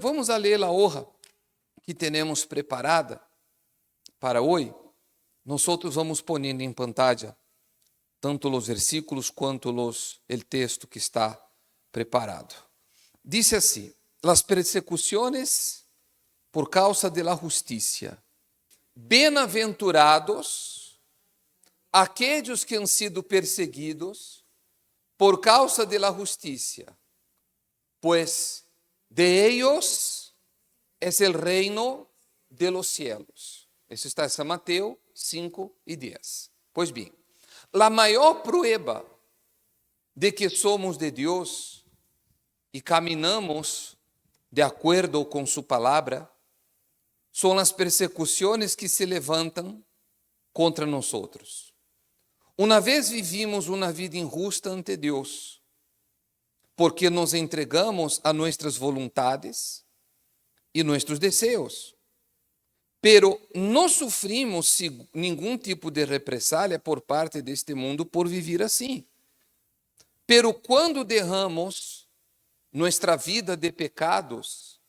vamos a ler a hoja que temos preparada para hoje. Nós vamos poniendo em pantalla tanto os versículos quanto o texto que está preparado. Diz assim: las persecuciones por causa de la justicia. Bem-aventurados aqueles que han sido perseguidos por causa de la justicia, pues de ellos es el reino de los cielos. Isso está em São Mateus 5:10. Pois bem, a maior prueba de que somos de Deus e caminhamos de acordo com sua palavra são as persecuções que se levantam contra nós. Uma vez vivimos uma vida injusta ante Deus, porque nos entregamos a nossas vontades e nossos desejos. Pero não sofrimos nenhum tipo de represália por parte deste mundo por viver assim. Pero quando derramos nossa vida de pecados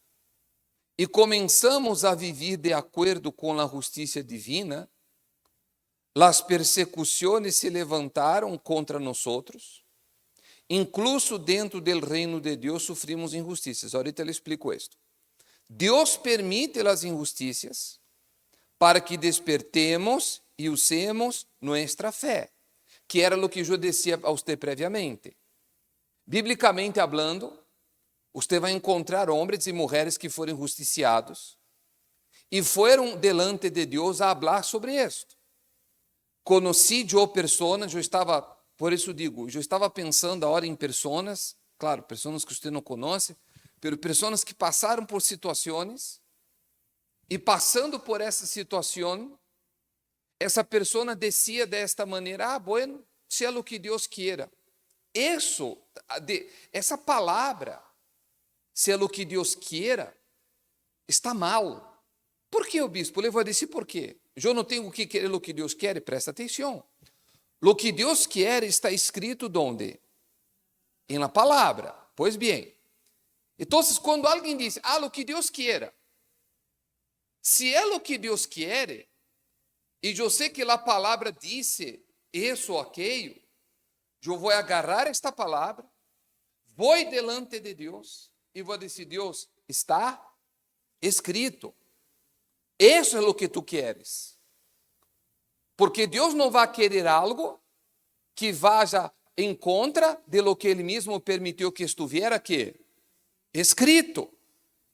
e começamos a viver de acordo com a justiça divina, as persecuções se levantaram contra nós. Incluso dentro do reino de Deus sofrimos injustiças. Ahorita eu explico isto. Deus permite as injustiças para que despertemos e usemos nossa fé, que era o que eu dizia a você previamente. Biblicamente hablando, você vai encontrar homens e mulheres que foram justiciados e foram delante de Deus a falar sobre isto. Conheci eu pessoas, por isso digo, eu estava pensando agora em pessoas, claro, pessoas que você não conhece, mas pessoas que passaram por situações e passando por essa situação, essa pessoa decía desta maneira: bueno, seja o que Deus quiera. Essa palavra, seja o que Deus quiera, está mal. Por que, o bispo? Eu vou dizer por quê. Eu não tenho que querer o que Deus quer, presta atenção. O que Deus quer está escrito onde? Em la palavra. Pois bem, então, quando alguém diz, o que Deus quiera, se é o que Deus quer, e eu sei que a palavra disse isso ou aquilo, eu vou agarrar esta palavra, vou delante de Deus e vou dizer: Deus, está escrito. Isso é o que tu queres. Porque Deus não vai querer algo que vá em contra de lo que Ele mesmo permitiu que estivesse aqui escrito.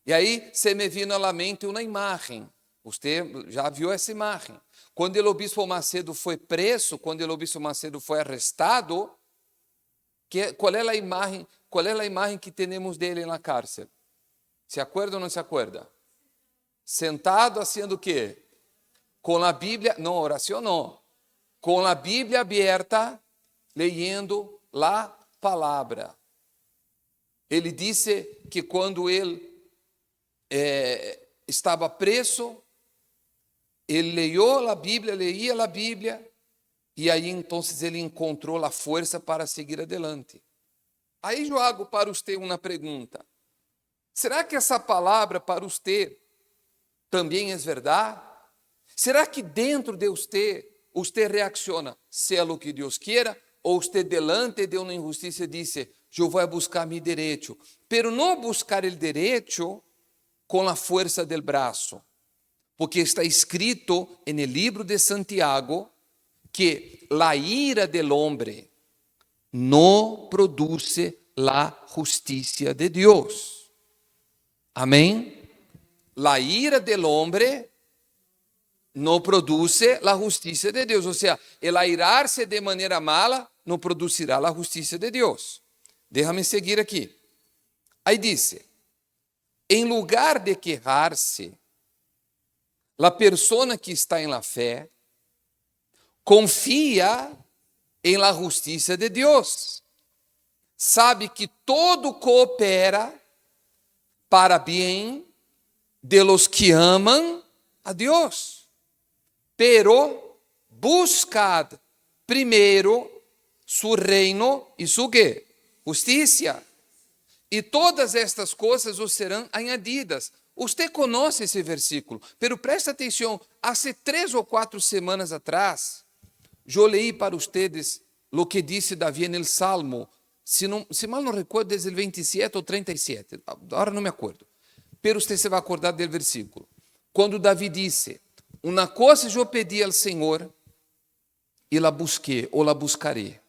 E aí se me vino à mente uma imagem. Você já viu essa imagem? Quando o bispo Macedo foi preso, quando o bispo Macedo foi arrestado, qual é a imagem? Qual é a imagem que temos dele na cárcel? Se acorda ou não se acorda? Sentado haciendo o quê? Com a Bíblia, não, oração não. Com a Bíblia aberta, leyendo a palavra. Ele disse que quando ele estava preso, ele leia a Bíblia, e aí então ele encontrou a força para seguir adelante. Aí eu hago para você uma pergunta: será que essa palavra para você também é verdade? Será que dentro de você reacciona, seja o que Deus queira, ou você delante de uma injustiça disse: eu vou buscar meu direito, pero não buscar o direito com a força do braço, porque está escrito no livro de Santiago que a ira del hombre não produz a justiça de Deus. Amém? A ira del hombre não produz a justiça de Deus. Ou seja, el airar-se de maneira mala não produzirá a justiça de Deus. Déjame seguir aqui. Aí disse: em lugar de quejar-se, a pessoa que está em la fé confia em la justiça de Deus. Sabe que todo coopera para bem de los que amam a Deus. Pero buscad primeiro su reino e su quê? Justiça. e todas estas coisas os serão añadidas. Usted conoce esse versículo, pero presta atenção, hace 3 ou 4 semanas atrás, eu leí para ustedes lo que disse Davi no Salmo, se mal não recuerdo, desde o 27 ou 37, agora não me acordo, pero usted se vai acordar do versículo, quando Davi disse, uma coisa eu pedi ao Senhor, e la busqué, ou la buscaré,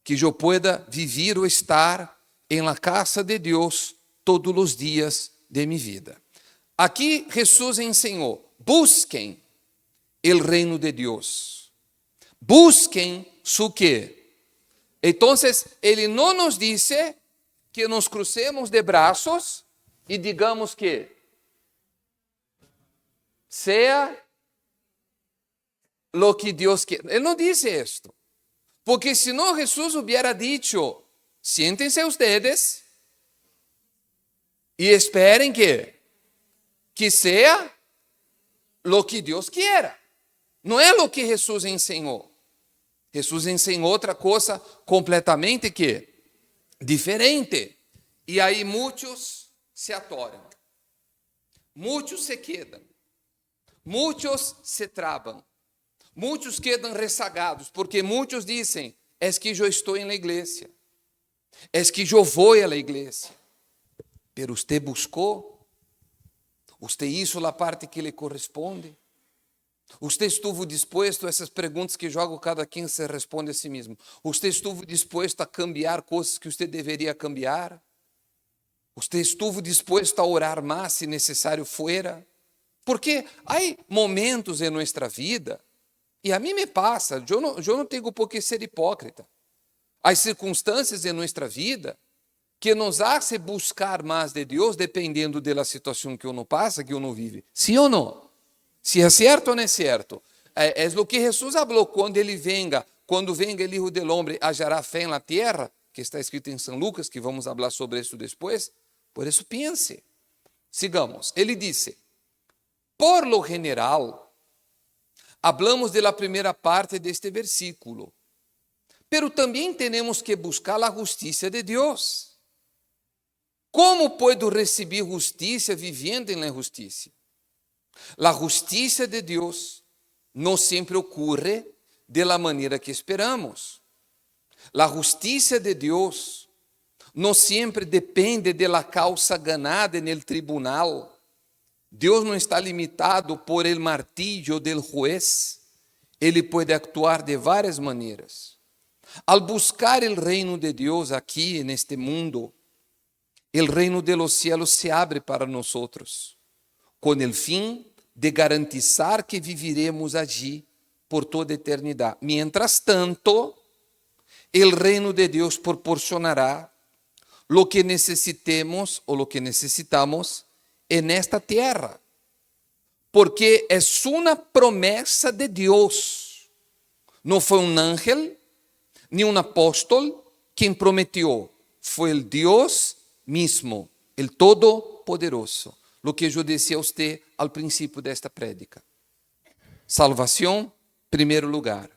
que eu pueda viver ou estar em la casa de Deus todos os dias de minha vida. Aqui Jesus ensinou, busquem o reino de Deus. Busquem su quê? Então, ele não nos disse que nos crucemos de braços e digamos que seja lo que Deus quer. Ele não disse isto. Porque senão Jesus hubiera dicho, siéntense ustedes e esperem que seja lo que Deus quiera. Não é lo que Jesus ensinou. Jesus ensinou outra coisa completamente diferente. E aí muitos se atoram. Muitos se quedam. Muitos se trabam. Muitos quedam rezagados, porque muitos dizem, é que eu estou na igreja, é que eu vou à igreja. Pero usted buscou, usted hizo a parte que lhe corresponde, usted estuvo disposto a essas perguntas que jogo cada quem se responde a si mesmo, usted estuvo disposto a cambiar coisas que usted deveria cambiar, usted estuvo disposto a orar mais se necessário fuera, porque há momentos em nossa vida, e a mim me passa, eu não tenho por que ser hipócrita. Há circunstâncias em nossa vida que nos hacen buscar mais de Deus, dependendo da situação que uno passa, que uno vive. Sim ou não? Se é certo ou não é certo? É o que Jesus falou quando venga o Hijo del Hombre, hallará fé na terra, que está escrito em São Lucas, que vamos falar sobre isso depois. Por isso, pense. Sigamos. Ele disse, por lo general, hablamos de la primeira parte deste versículo, pero também temos que buscar a justiça de Deus. Como puedo receber justiça vivendo na justiça? A justiça de Deus não sempre ocorre de la maneira que esperamos. A justiça de Deus não sempre depende de la causa ganada no tribunal. Deus não está limitado por el martillo del juez. Ele pode actuar de várias maneiras. Al buscar el reino de Deus aqui neste mundo, el reino de los cielos se abre para nós, com el fim de garantizar que viviremos allí por toda eternidade. Mientras tanto, el reino de Deus proporcionará lo que necessitemos ou lo que necessitamos en esta tierra, porque é uma promessa de Deus. Não foi ángel, nem apóstolo quem prometeu, foi o Deus mesmo, o Todo-Poderoso. Lo que eu disse a você ao princípio desta prédica. Salvação, primeiro lugar.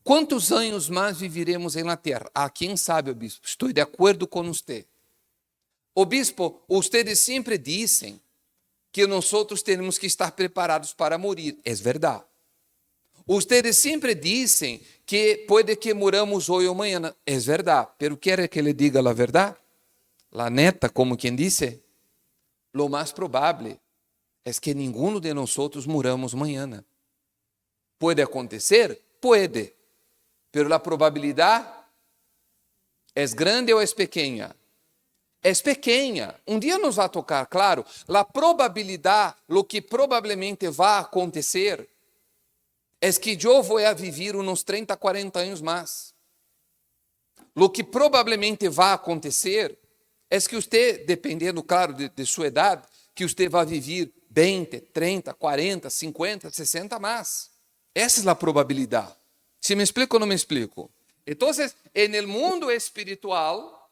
Quantos anos mais viviremos na terra? Quem sabe, bispo? Estou de acordo com você. O bispo, ustedes sempre dizem que nós temos que estar preparados para morir. É verdade. Ustedes sempre dizem que pode que moramos hoje ou amanhã. É verdade. Pero quer que ele diga a verdade? La neta, como quem disse? Lo mais provável é que nenhum de nós moramos amanhã. Pode acontecer? Pode. Pero a probabilidade é grande ou é pequena? É pequena. Dia nos vai tocar, claro. A probabilidade, o que provavelmente vai acontecer, é que eu vou viver uns 30, 40 anos mais. O que provavelmente vai acontecer é que você, dependendo, claro, de sua idade, que você vai viver 20, 30, 40, 50, 60 mais. Essa é a probabilidade. Se me explico ou não me explico? Então, no mundo espiritual,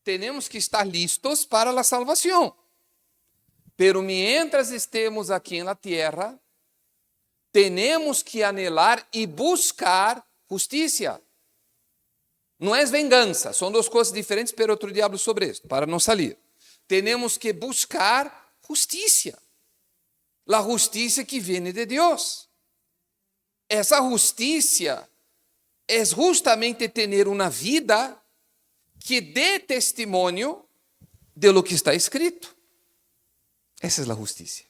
temos que estar listos para a salvação. Pero mientras estemos aqui na terra, temos que anhelar e buscar justiça. Não é vengança, são duas coisas diferentes, pero outro diabo sobre isto, para não sair. Temos que buscar justiça. A justiça que vem de Deus. Essa justiça é justamente ter uma vida que dê testemunho de lo que está escrito. Essa é a justiça.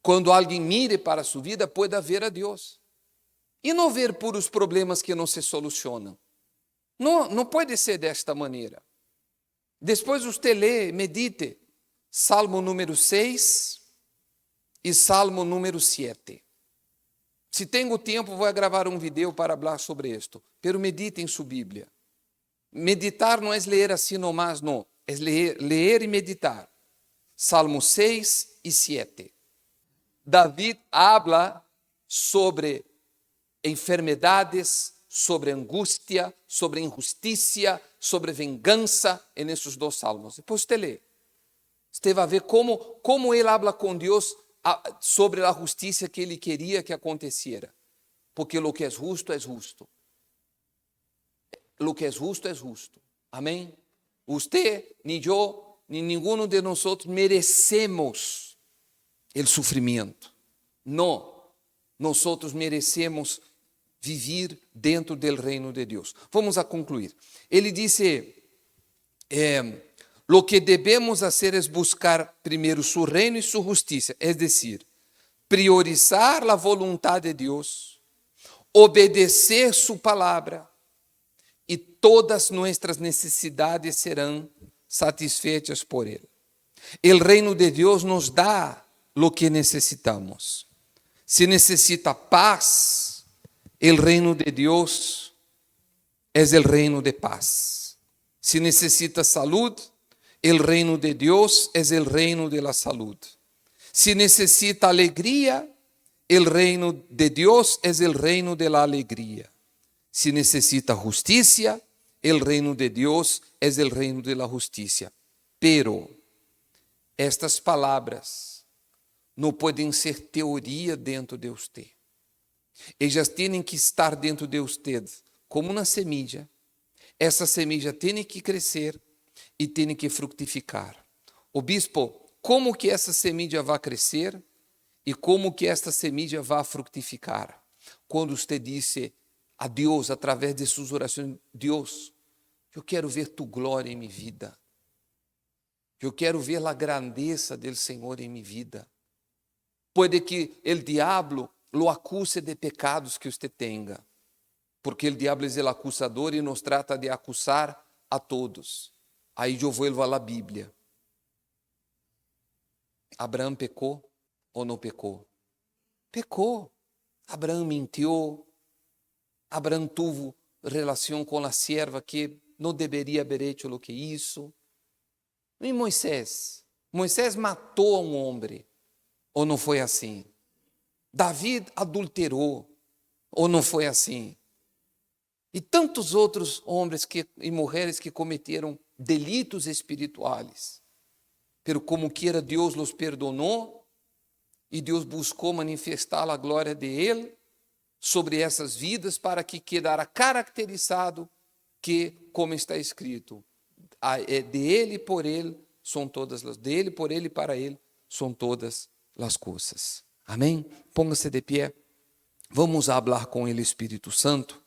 Quando alguém mire para sua vida, pueda ver a Deus. E não ver puros problemas que não se solucionam. Não pode ser desta maneira. Depois você lê, medite, Salmo número 6 e Salmo número 7. Se tenho tempo, vou gravar um vídeo para falar sobre isto. Pero medite em sua Bíblia. Meditar não é ler assim nomás, não. É ler e meditar. Salmo 6 e 7. David habla sobre enfermedades, sobre angústia, sobre injustiça, sobre vingança, nesses dois salmos. Depois você lê. Você vai ver como ele habla com Deus sobre a justiça que ele queria que aconteciera. Porque o que é justo é justo. O que é justo é justo. Amém? Você, nem eu, nem nenhum de nós merecemos o sofrimento. Não. Nós merecemos viver dentro do reino de Deus. Vamos a concluir. Ele disse, lo que devemos fazer é buscar primeiro seu reino e sua justiça, é decir, priorizar a vontade de Deus, obedecer sua palavra, e todas nossas necessidades serão satisfeitas por Ele. O reino de Deus nos dá lo que necessitamos. Se necessita paz, o reino de Deus é o reino de paz. Se necessita saúde, o reino de Deus é o reino de la saúde. Se necessita alegria, o reino de Deus é o reino de la alegria. Se necessita justiça, o reino de Deus é o reino de la justiça. Pero estas palavras não podem ser teoria dentro de você. Elas têm que estar dentro de você como uma semilla. Essa semilla tem que crescer e tem que frutificar. O bispo, como que essa semilla vai crescer e como que esta semilla vai frutificar? Quando você disse a Deus, através de suas orações, Deus, eu quero ver tu glória em minha vida. Eu quero ver a grandeza do Senhor em minha vida. Pode que o diabo lo acuse de pecados que você tenha, porque o diabo é o acusador e nos trata de acusar a todos. Aí eu vuelvo à Bíblia. Abraão pecou ou não pecou? Pecou. Abraão mentiu. Abraão teve relação com a serva que não deveria haver hecho o que isso. E Moisés? Moisés matou um homem. Ou não foi assim? David adulterou. Ou não foi assim? E tantos outros homens e mulheres que cometeram delitos espirituais. Pero como quiera, Deus los perdonou e Deus buscou manifestar a glória de Ele sobre essas vidas para que quedara caracterizado que, como está escrito, de Ele e por Ele são todas as, dele, por Ele e para Ele são todas as coisas. Amém? Ponga-se de pé. Vamos falar com Ele, Espírito Santo.